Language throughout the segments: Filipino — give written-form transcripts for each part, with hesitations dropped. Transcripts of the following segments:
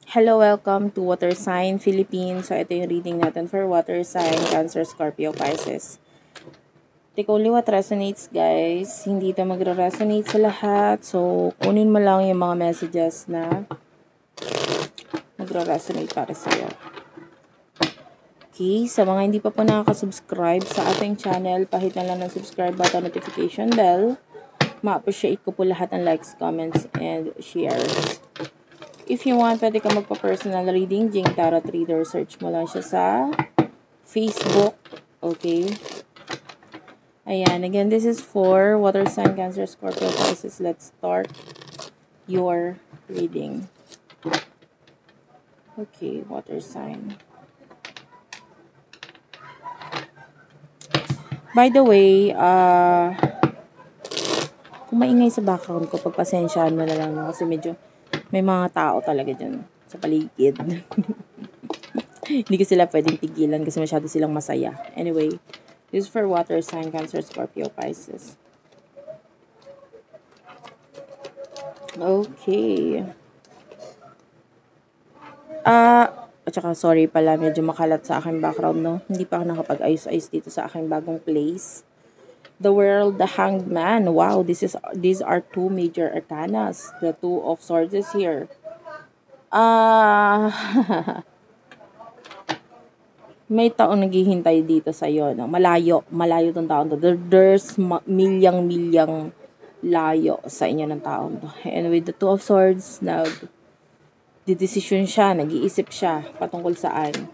Hello, welcome to Water Sign Philippines. So, ito yung reading natin for Water Sign, Cancer, Scorpio, Pisces. Take only what resonates, guys. Hindi ito magre-resonate sa lahat. So, kunin mo lang yung mga messages na magre-resonate para sa'yo. Okay, sa mga hindi pa po nakaka-subscribe sa ating channel, pahit na lang ng subscribe button, notification bell. Ma-appreciate ko po lahat ng likes, comments, and shares. If you want, pwede ka magpa-personal reading. Jing Tarot Reader. Search mo lang siya sa Facebook. Okay. Ayan. Again, this is for Water Sign, Cancer, Scorpio, Pisces. Let's start your reading. Okay. Water Sign. By the way, kung maingay sa background ko, pagpasensyaan mo na lang kasi medyo may mga tao talaga dyan sa paligid. Hindi ko sila pwedeng tigilan kasi masyado silang masaya. Anyway, this is for Water Sign, Cancer, Scorpio, Pisces. Okay. At saka sorry pala, medyo makalat sa aking background, no? Hindi pa ako nakapag-ayos-ayos dito sa aking bagong place. The World, the Hanged Man. Wow, these are two major arcanas. The Two of Swords is here. May taong naghihintay dito sa iyo, no? Malayo tong taon to. There's milyang layo sa inyo ng taon to. And with the Two of Swords, nag-decision siya, nag-iisip siya patungkol saan.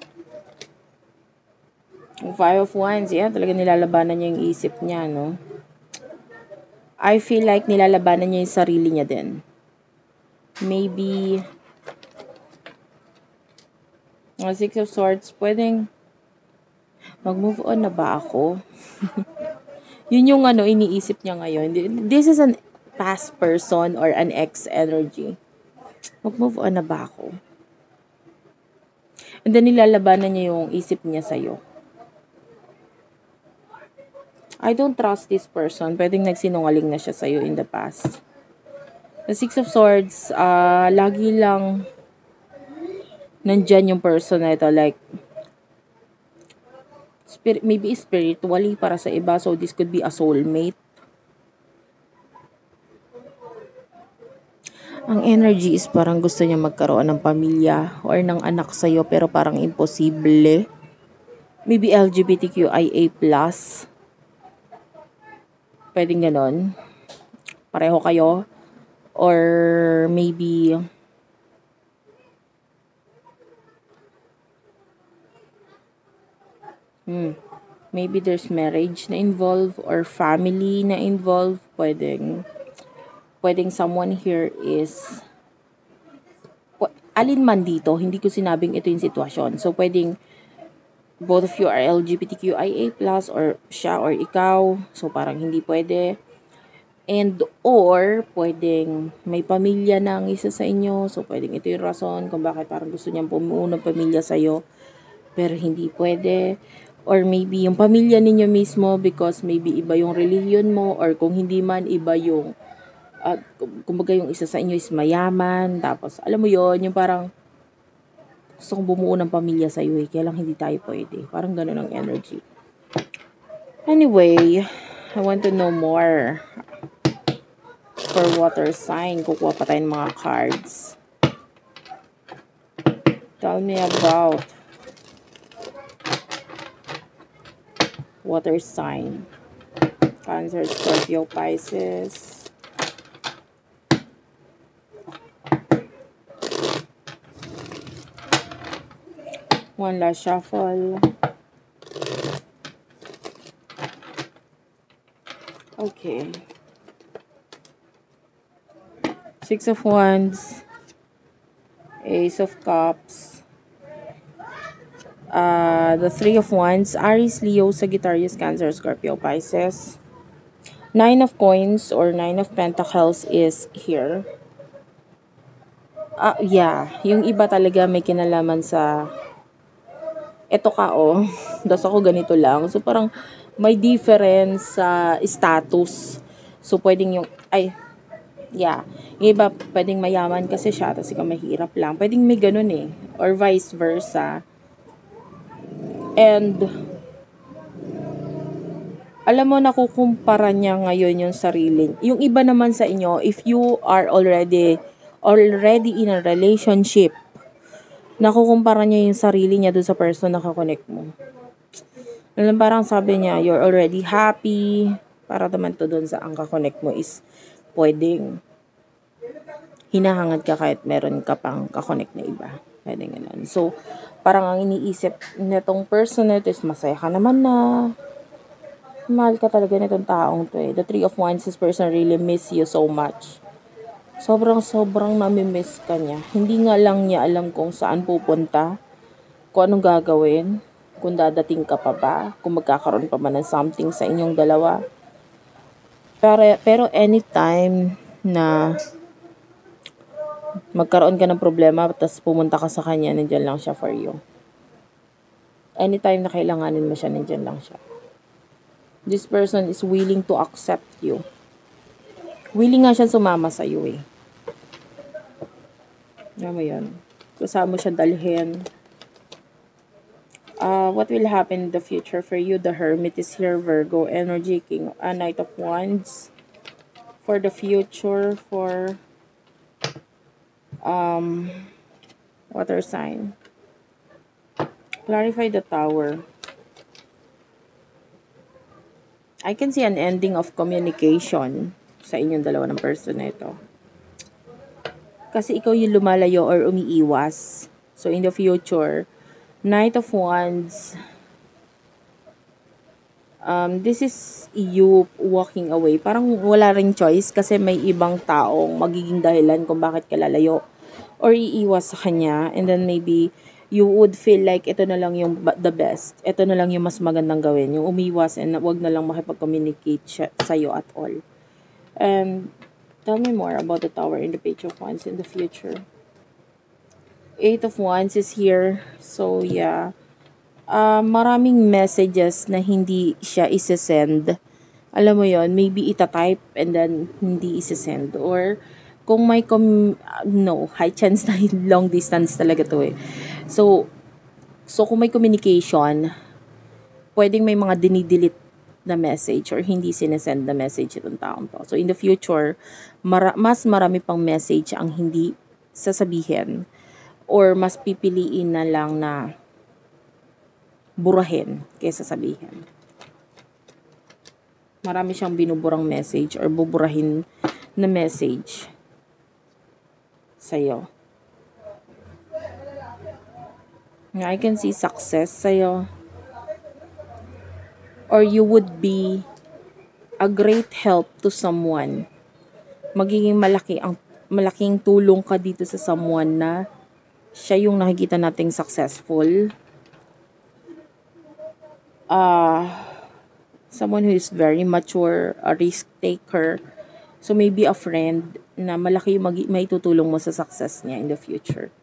Five of Wands, yan, talaga nilalabanan niya yung isip niya, no? I feel like nilalabanan niya yung sarili niya din. Maybe, Six of Swords, pwedeng mag-move on na ba ako? Yun yung iniisip niya ngayon. This is an past person or an ex energy. Mag-move on na ba ako? And then nilalabanan niya yung isip niya sa'yo. I don't trust this person. Pwedeng nagsinungaling na siya sa'yo in the past. The Six of Swords, lagi lang nandyan yung person na ito. Like, maybe spiritually para sa iba. So, this could be a soulmate. Ang energy is parang gusto niya magkaroon ng pamilya or ng anak sa'yo pero parang imposible. Maybe LGBTQIA+. Pwedeng ganon. Pareho kayo. Or maybe maybe there's marriage na involved or family na involved. Pwedeng someone here is alin man dito, hindi ko sinabing ito yung sitwasyon. So, pwedeng both of you are LGBTQIA+, or siya or ikaw. So, parang hindi pwede. And, or, pwedeng may pamilya na ang isa sa inyo. So, pwedeng ito yung rason kung bakit parang gusto niyang bumuo ng pamilya sa'yo. Pero hindi pwede. Or maybe yung pamilya ninyo mismo because maybe iba yung religion mo. Or kung hindi man, iba yung kumbaga yung isa sa inyo is mayaman, tapos alam mo yon yung parang gusto kong bumuo ng pamilya sa iyo kaya lang hindi tayo pwede, parang gano'n ang energy. Anyway, I want to know more for water sign. Kukuha pa tayo ng mga cards. Tell me about water sign, Cancer, Scorpio, Pisces. One last shuffle. Okay. Six of Wands. Ace of Cups. The Three of Wands. Aries, Leo, Sagittarius, Cancer, Scorpio, Pisces. Nine of Coins or Nine of Pentacles is here. Yeah. Yung iba talaga may kinalaman sa eto ka, das ako ganito lang. So, parang may difference sa status. So, pwedeng yung, Yeah. Yung iba, pwedeng mayaman kasi siya, tapos ikaw mahirap lang. Pwedeng may ganun eh. Or vice versa. And, alam mo, nakukumpara niya ngayon yung sarili. Yung iba naman sa inyo, if you are already in a relationship, nakukumpara niya yung sarili niya doon sa person na kakonect mo. Alam, parang sabi niya, you're already happy. Para naman to doon sa ang kakonect mo is pwedeng hinahangad ka kahit meron ka pang kakonect na iba. Pwede ganun. So, parang ang iniisip netong person na ito is masaya ka naman na. Mahal ka talaga nitong taong to eh. The Three of Wands, this person really miss you so much. Sobrang nami-miss ka niya. Hindi nga lang niya alam kung saan pupunta, kung anong gagawin, kung dadating ka pa ba, kung magkakaroon pa man ng something sa inyong dalawa. Pero anytime na magkaroon ka ng problema, tapos pumunta ka sa kanya, nandiyan lang siya for you. Anytime na kailanganin mo siya, nandiyan lang siya. This person is willing to accept you. Willing nga siya sumama sa iyo eh. Alam mo yun. Kasama mo siya dalhin. What will happen in the future for you? The Hermit is here, Virgo energy, King, Knight of Wands. For the future, for water sign. Clarify the Tower. I can see an ending of communication sa inyong dalawa ng person na ito. Kasi ikaw yung lumalayo or umiiwas. So, in the future, Knight of Wands, this is you walking away. Parang wala ring choice kasi may ibang taong magiging dahilan kung bakit ka lalayo or iiwas sa kanya. And then maybe you would feel like ito na lang yung the best. Ito na lang yung mas magandang gawin. Yung umiwas and wag na lang makipag-communicate sa'yo at all. And tell me more about the Tower in the Page of Wands in the future. Eight of Wands is here. So, yeah. Maraming messages na hindi siya isesend. Alam mo yon, maybe ita-type and then hindi isesend. Or, kung may high chance na long distance talaga to eh. So kung may communication, pwedeng may mga dinidelete na message or hindi sinesend na message itong taong to. So, in the future, mas marami pang message ang hindi sasabihin or mas pipiliin na lang na burahin kaysa sabihin. Marami siyang binuburang message or buburahin na message sa'yo. I can see success sa'yo. Or you would be a great help to someone. Magiging malaking tulong ka dito sa someone na siya yung nakikita nating successful. Someone who is very mature, a risk taker. So maybe a friend na malaki yung may tutulong mo sa success niya in the future.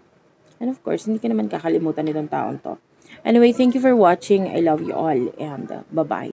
And of course, hindi ka naman kakalimutan nitong taon to. Anyway, thank you for watching. I love you all and bye-bye.